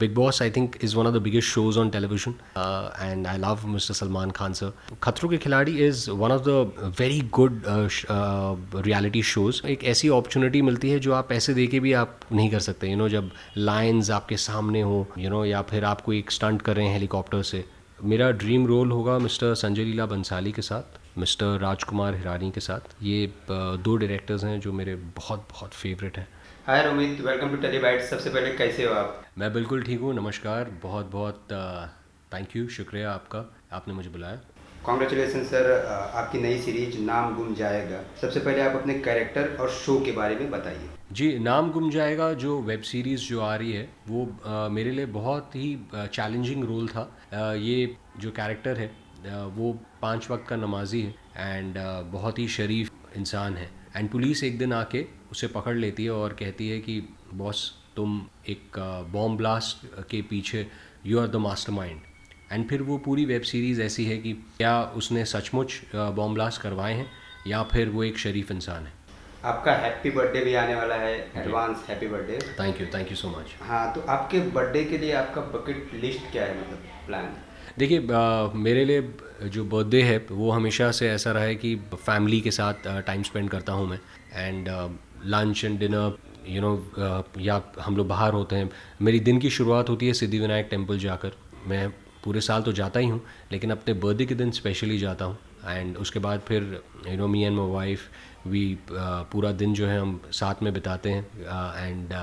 Big Boss, I think, is one of the biggest shows on television, and I love Mr. Salman Khan sir. खतरों के खिलाड़ी is one of the very good reality shows. एक ऐसी opportunity मिलती है जो आप पैसे दे के भी आप नहीं कर सकते. जब लायंस आपके सामने हो, या फिर आपको एक स्टंट कर रहे हैं हेलीकॉप्टर से. मेरा ड्रीम रोल होगा मिस्टर संजय लीला बंसाली के साथ, मिस्टर राजकुमार हिरानी के साथ. ये दो डायरेक्टर्स हैं जो मेरे बहुत बहुत फेवरेट हैं. हाय रोमित, वेलकम टू टेलीबाइट। सबसे पहले कैसे हो आप? मैं बिल्कुल ठीक हूँ. नमस्कार. बहुत बहुत थैंक यू, शुक्रिया आपका, आपने मुझे बुलाया. कॉन्ग्रेचुलेसन सर, आपकी नई सीरीज नाम गुम जाएगा। सबसे पहले आप अपने कैरेक्टर और शो के बारे में बताइए। जी, नाम गुम जाएगा जो वेब सीरीज़ जो आ रही है वो मेरे लिए बहुत ही चैलेंजिंग रोल था. ये जो कैरेक्टर है वो 5 वक्त का नमाजी है एंड बहुत ही शरीफ इंसान है. एंड पुलिस एक दिन आके उसे पकड़ लेती है और कहती है कि बॉस, तुम एक बॉम्ब ब्लास्ट के पीछे you are the mastermind. And फिर वो पूरी वेब सीरीज़ ऐसी है कि क्या उसने सचमुच बॉम्ब ब्लास्ट करवाए हैं या फिर वो एक शरीफ इंसान है. आपका हैप्पी बर्थडे भी आने वाला है, advance happy birthday. Thank you so much. हाँ, तो आपके बर्थडे के लिए आपका बकेट लिस्ट क्या है, मतलब प्लान? देखिए, मेरे लिए जो बर्थडे है वो हमेशा से ऐसा रहा है कि फैमिली के साथ टाइम स्पेंड करता हूँ मैं. एंड लंच एंड डिनर या हम लोग बाहर होते हैं. मेरी दिन की शुरुआत होती है सिद्धिविनायक टेम्पल जाकर. मैं पूरे साल तो जाता ही हूँ लेकिन अपने बर्थडे के दिन स्पेशली जाता हूँ. एंड उसके बाद फिर me and my wife we पूरा दिन जो है हम साथ में बिताते हैं. एंड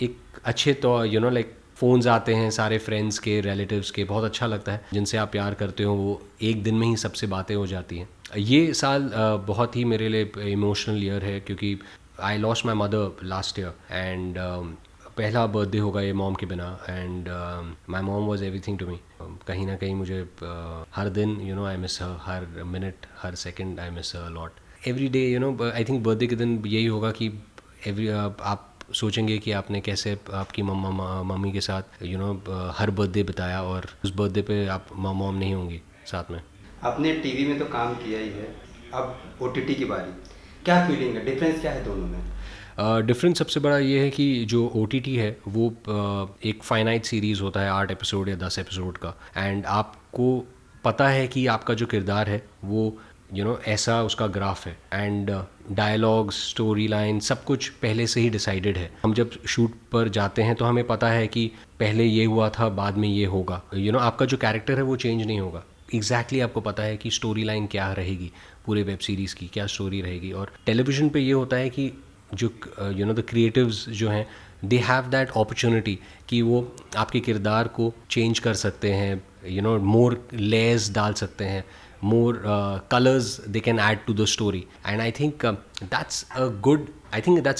एक अच्छे तो लाइक फ़ोन्स आते हैं सारे फ्रेंड्स के, रिलेटिव्स के. बहुत अच्छा लगता है जिनसे आप प्यार करते हो वो एक दिन में ही सबसे बातें हो जाती हैं. ये साल बहुत ही मेरे लिए इमोशनल ईयर है क्योंकि I lost my mother last year. And पहला बर्थडे होगा ये मॉम के बिना. And my mom was everything to me. कहीं ना कहीं मुझे हर दिन आई मिस हर, हर मिनट, हर second I miss her lot. Every day I think birthday के दिन यही होगा कि आप सोचेंगे कि आपने कैसे आपकी मम्मी के साथ हर बर्थडे बिताया और उस बर्थडे पे आप मॉम नहीं होंगी साथ में. आपने टीवी में तो काम किया ही है, अब ओटीटी की बारी। क्या फीलिंग है, डिफरेंस क्या है दोनों में? डिफरेंस सबसे बड़ा ये है कि जो OTT है वो एक फाइनाइट सीरीज़ होता है 8 एपिसोड या 10 एपिसोड का. एंड आपको पता है कि आपका जो किरदार है वो ऐसा उसका ग्राफ है. एंड डायलॉग्स, स्टोरी लाइन, सब कुछ पहले से ही डिसाइडेड है. हम जब शूट पर जाते हैं तो हमें पता है कि पहले ये हुआ था, बाद में ये होगा. आपका जो कैरेक्टर है वो चेंज नहीं होगा. एग्जैक्टली आपको पता है कि स्टोरी लाइन क्या रहेगी, पूरे वेब सीरीज़ की क्या स्टोरी रहेगी. और टेलीविज़न पे ये होता है कि जो द क्रिएटिव्स जो हैं दे हैव दैट अपॉर्चुनिटी कि वो आपके किरदार को चेंज कर सकते हैं, मोर लेयर्स डाल सकते हैं, more colors they can add to the story. And I think that's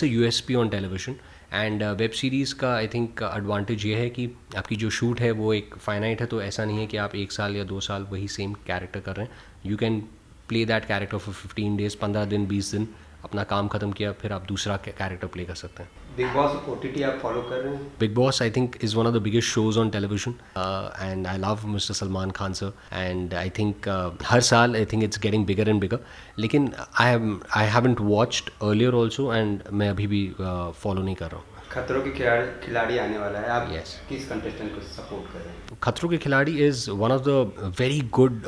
a USP on television. And web series का आई थिंक एडवांटेज ये है कि आपकी जो शूट है वो एक फाइनाइट है. तो ऐसा नहीं है कि आप 1 साल या 2 साल वही सेम कैरेक्टर कर रहे हैं. You can play that character for 15 days, 15 दिन, 20 दिन, अपना काम ख़त्म किया, फिर आप दूसरा कैरेक्टर प्ले कर सकते हैं. बिग बॉस ओटीटी आप फॉलो कर रहे हैं? Big Boss, I think, is one of the biggest shows on television, and I love Mr. Salman Khan sir. And I think हर साल I think it's getting bigger and bigger. लेकिन I haven't watched earlier also, and मैं अभी भी follow नहीं कर रहा हूँ. खतरों के खिलाड़ी आने वाला है, आप Yes. किस कंटेस्टेंट को सपोर्ट कर रहे हैं? खतरों के खिलाड़ी is one of the very good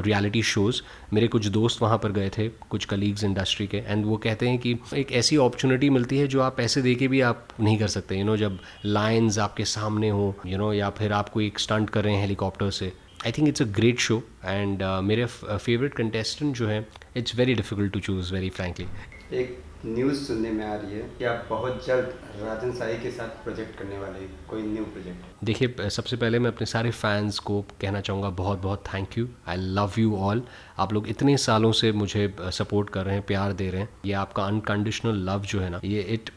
reality shows. मेरे कुछ दोस्त वहाँ पर गए थे, कुछ कलीग्स इंडस्ट्री के, एंड वो कहते हैं कि एक ऐसी अपॉर्चुनिटी मिलती है जो आप पैसे दे के भी आप नहीं कर सकते. जब लायंस आपके सामने हो, या फिर आपको एक स्टंट कर रहे हैं हेलीकॉप्टर से. I think it's a great show. And मेरे फेवरेट कंटेस्टेंट जो है, it's very difficult to choose, very frankly. एक न्यूज़ सुनने में आ रही है कि आप बहुत जल्द राजन साई के साथ प्रोजेक्ट करने वाले हैं, कोई न्यू प्रोजेक्ट? देखिए, सबसे पहले मैं अपने सारे फैंस को कहना चाहूँगा बहुत बहुत thank you. I love you all. आप लोग इतने सालों से मुझे सपोर्ट कर रहे हैं, प्यार दे रहे हैं. ये आपका अनकंडीशनल लव जो है ना, ये it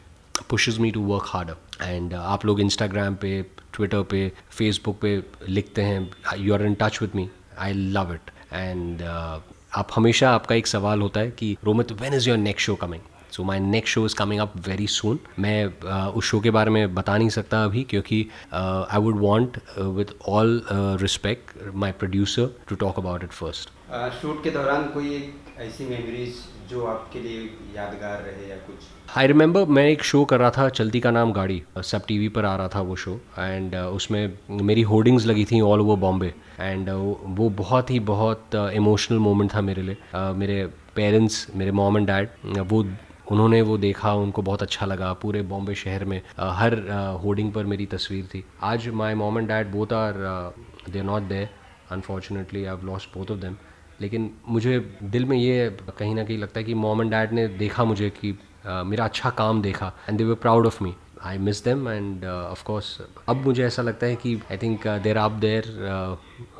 pushes me to work harder. And आप लोग इंस्टाग्राम पे, ट्विटर पे, फेसबुक पे लिखते हैं, you are in touch with me. I love it. And आप हमेशा, आपका एक सवाल होता है कि Romit, when is your next show coming? So my next show is coming up very soon. मैं उस शो के बारे में बता नहीं सकता अभी क्योंकि I would want with all respect my producer to talk about it first. Shoot के दौरान कोई एक ऐसी मेमोरीज जो आपके लिए यादगार रहे या कुछ? आई रिमेंबर मैं एक शो कर रहा था चलती का नाम गाड़ी, सब टीवी पर आ रहा था वो शो, एंड उसमें मेरी होर्डिंग्स लगी थी ऑल ओवर बॉम्बे, एंड वो बहुत इमोशनल मोमेंट था मेरे लिए। मेरे पेरेंट्स, मेरे मॉम एंड डैड, वो उन्होंने वो देखा, उनको बहुत अच्छा लगा। पूरे बॉम्बे शहर में हर होर्डिंग पर मेरी तस्वीर थी। आज my mom and dad both are, they are not there, unfortunately I have lost both of them. लेकिन मुझे दिल में ये कहीं ना कहीं लगता है कि मॉम एंड डैड ने देखा मुझे कि मेरा अच्छा काम देखा, and they were proud of me. I miss them, and of course अब मुझे ऐसा लगता है कि I think they're up there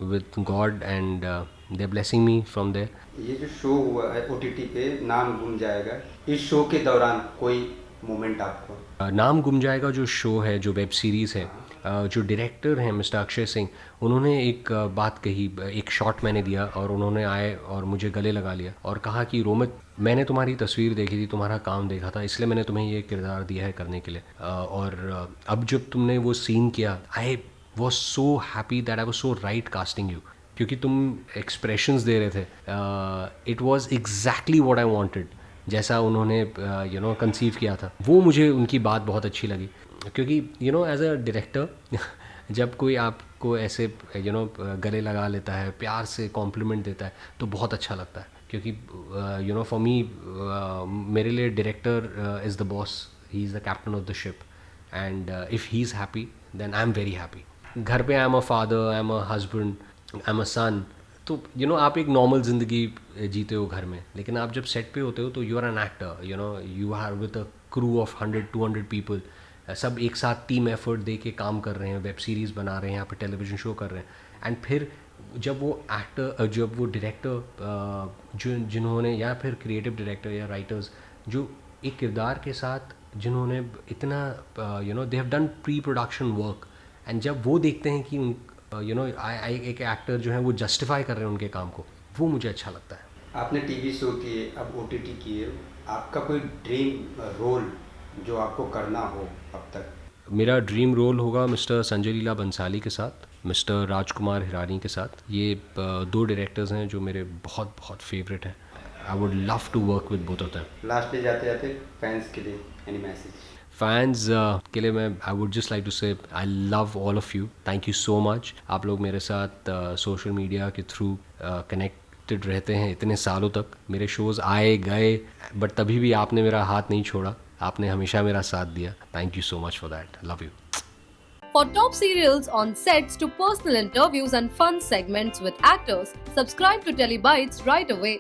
with God, and they are blessing me from there. ये जो शो हुआ है ओटीटी पे, नाम गुम जाएगा, इस शो के दौरान कोई मोमेंट आपको? नाम गुम जाएगा जो शो है, जो वेब सीरीज़ है, जो डायरेक्टर हैं मिस्टर अक्षय सिंह, उन्होंने एक बात कही, एक शॉट मैंने दिया और उन्होंने आए और मुझे गले लगा लिया और कहा कि रोमित, मैंने तुम्हारी तस्वीर देखी थी, तुम्हारा काम देखा था, इसलिए मैंने तुम्हें ये किरदार दिया है करने के लिए। और अब जब तुमने वो सीन किया, I was so happy that I was so right casting you, क्योंकि तुम एक्सप्रेशंस दे रहे थे। It was exactly what I wanted, जैसा उन्होंने कंसीव किया था। वो मुझे उनकी बात बहुत अच्छी लगी, क्योंकि एज अ डायरेक्टर जब कोई आपको ऐसे गले लगा लेता है, प्यार से कॉम्प्लीमेंट देता है, तो बहुत अच्छा लगता है। क्योंकि फॉर मी, मेरे लिए director is the boss, he is the captain of the ship, and if he is happy then I am very happy. घर पे I am a father, I am a husband, I am a son. तो आप एक normal ज़िंदगी जीते हो घर में, लेकिन आप जब सेट पे होते हो तो you are an actor, you are with a crew of 100-200 people, सब एक साथ टीम एफर्ट दे के काम कर रहे हैं, वेब सीरीज़ बना रहे हैं, यहाँ पे टेलीविज़न शो कर रहे हैं। एंड फिर जब वो एक्टर, जब वो डायरेक्टर जिन्होंने, या फिर क्रिएटिव डायरेक्टर या राइटर्स जो एक किरदार के साथ जिन्होंने इतना they have done pre production work, and जब वो देखते हैं कि एक एक्टर जो है वो जस्टिफाई कर रहे हैं उनके काम को, वो मुझे अच्छा लगता है। आपने टीवी शो किए, अब ओटीटी किए, आपका कोई ड्रीम रोल जो आपको करना हो अब तक? मेरा ड्रीम रोल होगा मिस्टर संजय लीला बंसाली के साथ, मिस्टर राजकुमार हिरानी के साथ। ये दो डायरेक्टर्स हैं जो मेरे बहुत बहुत फेवरेट हैं। I would love to work with both of them. Last पे जाते जाते फैंस के लिए एनी मैसेज? फैंस के लिए मैं I would just like to say I love all of you, thank you so much. आप लोग मेरे साथ सोशल मीडिया के थ्रू कनेक्टेड रहते हैं इतने सालों तक। मेरे शोज़ आए गए, बट तभी भी आपने मेरा हाथ नहीं छोड़ा, आपने हमेशा मेरा साथ दिया। Thank you so much for that, love you. For top serials on sets to personal interviews and fun segments with actors, subscribe to Telebytes right away.